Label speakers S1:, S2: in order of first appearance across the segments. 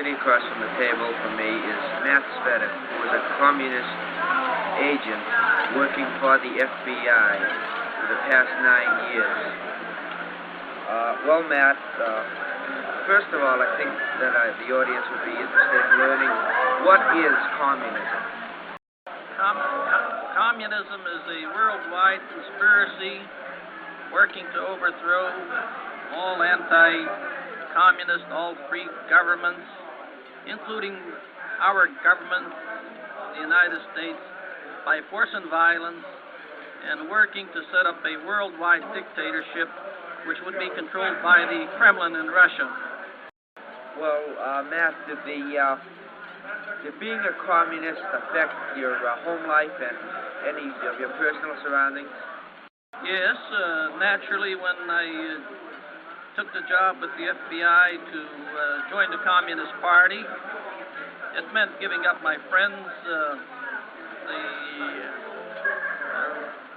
S1: Sitting across from the table from me is Matt Cvetic, who is a communist agent working for the FBI for the past 9 years. Well, Matt, first of all, I think that the audience would be interested in learning what is communism.
S2: Communism is a worldwide conspiracy working to overthrow all anti-communist, all free governments, including our government, the United States, by force and violence, and working to set up a worldwide dictatorship which would be controlled by the Kremlin in Russia.
S1: Well, Matt, did being a communist affect your home life and any of your personal surroundings?
S2: Yes, naturally, when I took the job with the FBI to join the Communist Party, it meant giving up my friends, the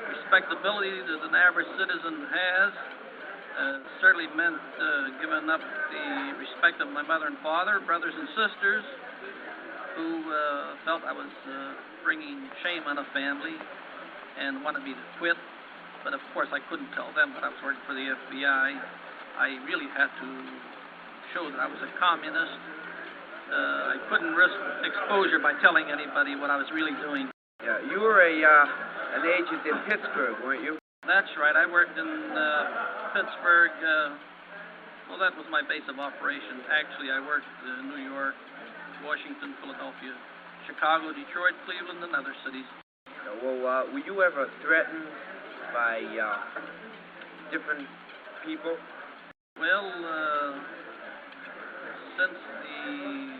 S2: respectability that an average citizen has. Certainly meant giving up the respect of my mother and father, brothers and sisters, who felt I was bringing shame on a family and wanted me to quit. But of course I couldn't tell them that I was working for the FBI. I really had to show that I was a communist. I couldn't risk exposure by telling anybody what I was really doing.
S1: Yeah, you were an agent in Pittsburgh, weren't you?
S2: That's right. I worked in Pittsburgh. Well, that was my base of operations. Actually, I worked in New York, Washington, Philadelphia, Chicago, Detroit, Cleveland, and other cities.
S1: Well, were you ever threatened by different people?
S2: Well, since the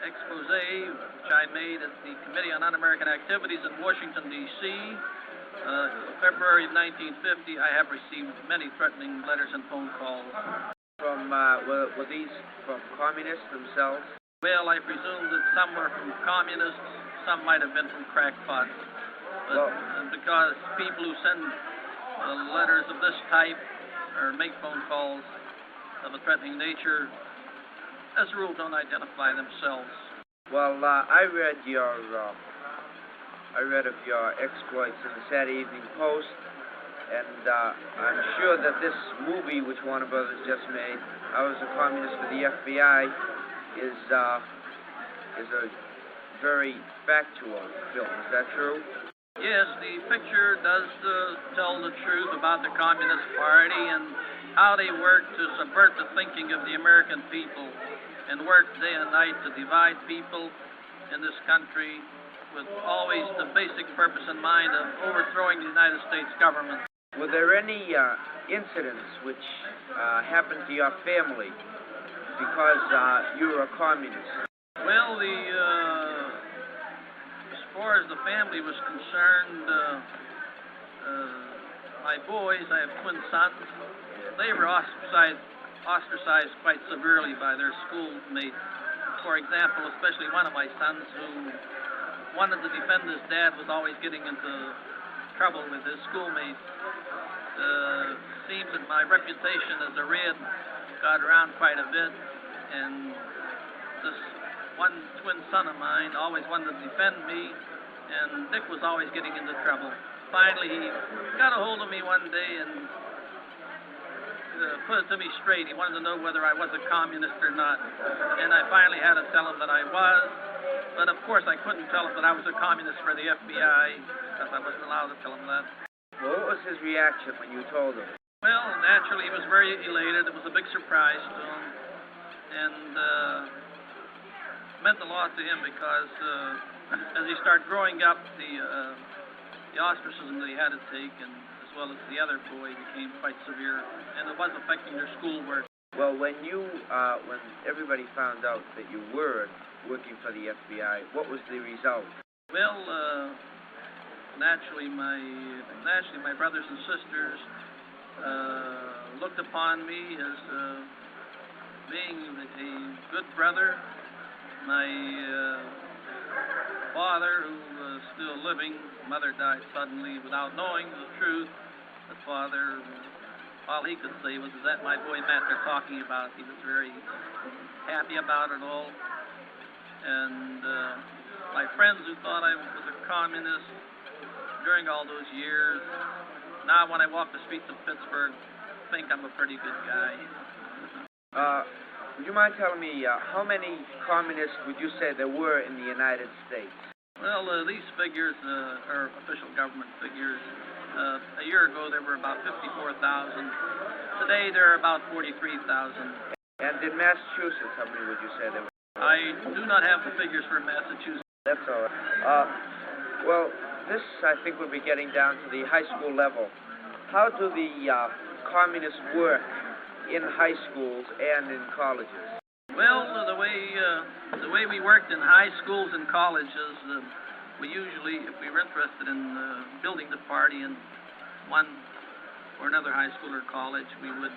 S2: expose which I made at the Committee on Un-American Activities in Washington, D.C., February of 1950, I have received many threatening letters and phone calls.
S1: From, were these from communists themselves?
S2: Well, I presume that some were from communists, some might have been from crackpots. But because people who send letters of this type or make phone calls of a threatening nature, as a rule, don't identify themselves.
S1: Well, I read of your exploits in the Saturday Evening Post, and I'm sure that this movie, which Warner Brothers just made, I Was a Communist for the FBI, is a very factual film. Is that true?
S2: Yes, the picture does tell the truth about the Communist Party and how they work to subvert the thinking of the American people and work day and night to divide people in this country with always the basic purpose in mind of overthrowing the United States government.
S1: Were there any incidents which happened to your family because you were a communist?
S2: Well, as far as the family was concerned, my boys, I have twin sons, they were ostracized quite severely by their schoolmates. For example, especially one of my sons who wanted to defend his dad was always getting into trouble with his schoolmates. Seems that my reputation as a Red got around quite a bit, and this one twin son of mine always wanted to defend me, and Dick was always getting into trouble. Finally, he got a hold of me one day and put it to me straight. He wanted to know whether I was a communist or not, and I finally had to tell him that I was. But of course, I couldn't tell him that I was a communist for the FBI, because I wasn't allowed to tell him that.
S1: Well, what was his reaction when you told him?
S2: Well, naturally, he was very elated. It was a big surprise to him, and meant a lot to him because as he started growing up, the ostracism that he had to take, and as well as the other boy, became quite severe, and it was affecting their schoolwork.
S1: Well, when everybody found out that you were working for the FBI, what was the result?
S2: Well, naturally, my brothers and sisters looked upon me as being a good brother. My father, who was still living, mother died suddenly without knowing the truth. The father all he could say was, "Is that my boy Matt they're talking about?" He was very happy about it all. And my friends who thought I was a communist during all those years, now when I walk the streets of Pittsburgh, think I'm a pretty good guy.
S1: Would you mind telling me how many communists would you say there were in the United States?
S2: Well, these figures are official government figures. A year ago, there were about 54,000. Today, there are about 43,000.
S1: And in Massachusetts, how many would you say there were?
S2: I do not have the figures for Massachusetts.
S1: That's all right. Well, this, I think, will be getting down to the high school level. How do the communists work in high schools and in colleges?
S2: Well, the way we worked in high schools and colleges, we usually, if we were interested in building the party in one or another high school or college, we would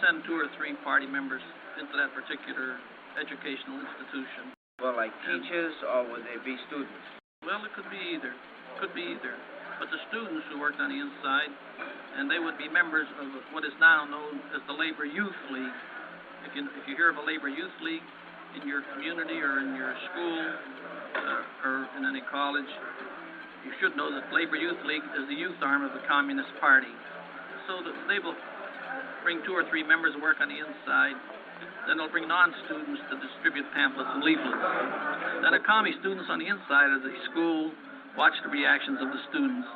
S2: send 2 or 3 party members into that particular educational institution.
S1: Well, like teachers, or would they be students?
S2: Well, it could be either. But the students who worked on the inside, and they would be members of what is now known as the Labor Youth League. If you hear of a Labor Youth League in your community or in your school or in any college, you should know that Labor Youth League is the youth arm of the Communist Party. So that they will bring 2 or 3 members who work on the inside. Then they'll bring non-students to distribute pamphlets and leaflets. Then the commie students on the inside of the school watch the reactions of the students.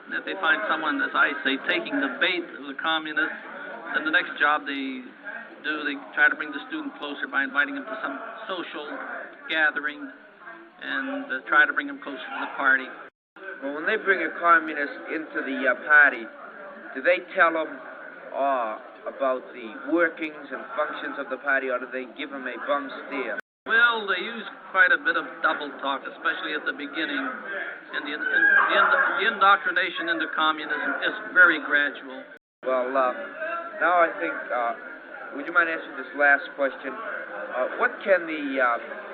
S2: And if they find someone, as I say, taking the bait of the communists, then the next job they do, they try to bring the student closer by inviting him to some social gathering and try to bring him closer to the party.
S1: Well, when they bring a communist into the party, do they tell them about the workings and functions of the party, or do they give them a bum steer?
S2: Well, they use quite a bit of double talk, especially at the beginning. And the indoctrination into communism is very gradual.
S1: Well, now I think, would you mind answering this last question? What can the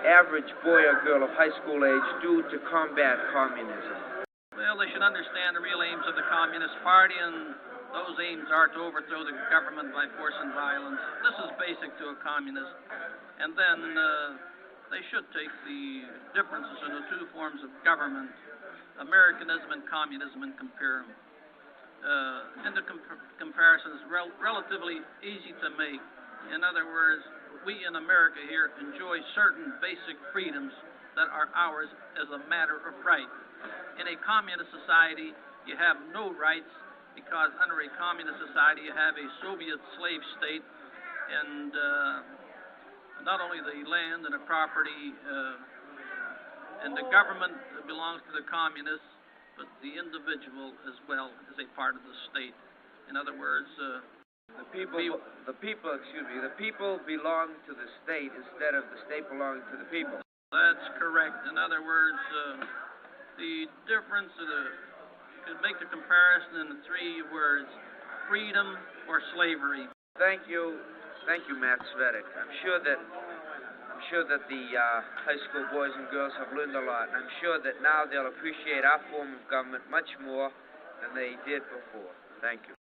S1: average boy or girl of high school age do to combat communism?
S2: Well, they should understand the real aims of the Communist Party, and those aims are to overthrow the government by force and violence. This is basic to a communist. And then they should take the differences in the 2 forms of government, Americanism and communism, and compare them. And the comparison is relatively easy to make. In other words, we in America here enjoy certain basic freedoms that are ours as a matter of right. In a communist society, you have no rights, because under a communist society you have a Soviet slave state, and not only the land and the property and the government belongs to the communists, but the individual as well is a part of the state. In other words, the people belong to the state instead of the state belonging to the people. That's correct. In other words, the difference, you could make the comparison in 3 words: freedom or slavery.
S1: Thank you, Matt Cvetic. I'm sure that the high school boys and girls have learned a lot, and I'm sure that now they'll appreciate our form of government much more than they did before. Thank you.